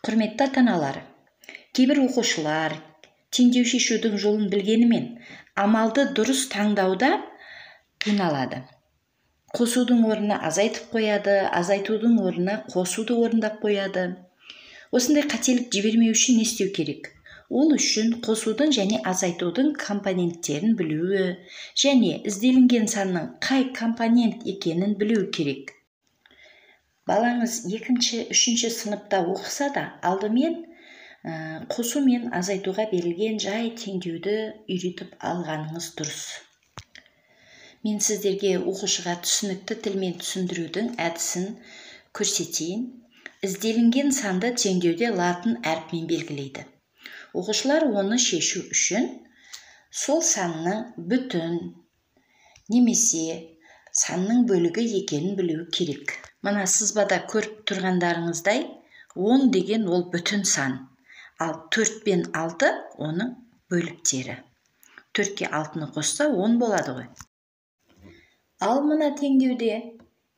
Құрметті ата-аналар, кейбір оқушылар теңдеу шешудің жолын білгенімен амалды дұрыс таңдауда қиналады. Қосудың орнына азайтып қояды, азайтудың орнына қосуды орындап қояды. Осындай қателік жібермеу үшін не істеу керек? Ол үшін қосудың және азайтудың компоненттерін білуі және ізделінген санның қай компонент екенін білуі керек. Балаңыз 2-3 сыныпта оқыса да, алдымен қосу мен азайтуға берілген жай теңдеуді үйретіп алғаныңыз дұрыс. Мен сіздерге оқушыға түсінікті тілмен түсіндірудің әдісін көрсетейін. Ізделінген санды теңдеуде латын әрпімен белгілейді. Оқушылар оны шешу үшін сол санның бүтін немесе санның бөлігі екенін білуі керек. Мына сызбада көріп тұрғандарыңыздай 10 деген ол бүтін сан, ал 4 пен 6 оның бөліктері. 4-ке 6-ны қосса 10 болады ғой. Ал мына теңдеуде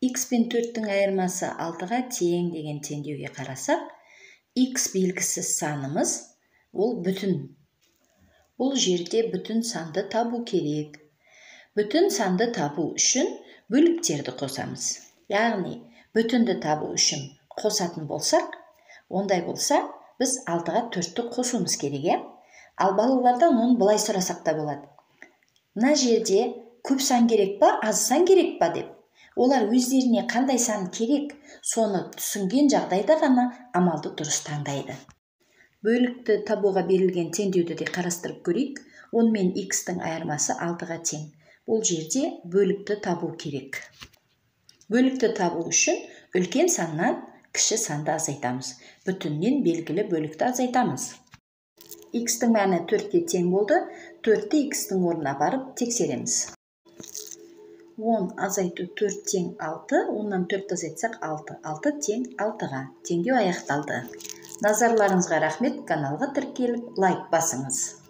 x пен 4-тің айырмасы 6-ға тең деген теңдеуге қарасақ, x белгісіз санымыз ол бүтін. Бұл жерде бүтін санды табу керек. Бүтін санды табу үшін бөліктерді қосамыз. Яғни, бүтінді табу үшін қосатын болсақ, ондай болса, біз 6-ға 4-ті қосуымыз керек. Ал балалардан оны былай сұрасақ та болады. Мына жерде көп сан керек па, аз сан керек па деп. Олар өздеріне қандай сан керек, соны түсінген жағдайда ғана амалды дұрыс таңдайды. Бөлікті табуға берілген теңдеуді де қарастырып көрейік. 10 мен x-тің айырмасы 6-ға тең. Бұл жерде бөлікті табу керек. Бөлікті табу үшін үлкен саннан кіші санды азайтамыз. Бүтіннен белгілі бөлікті азайтамыз. X-тің мәні 4-ке тең болды. 4-ті x-тің орнына барып тексереміз. 10 азайту 4 тең 6, 10-нан 4 азайтсақ 6. 6 тең 6-ға. Теңдеу аяқталды. Назарларыңызға рахмет. Каналға тіркеліп лайк басыңыз.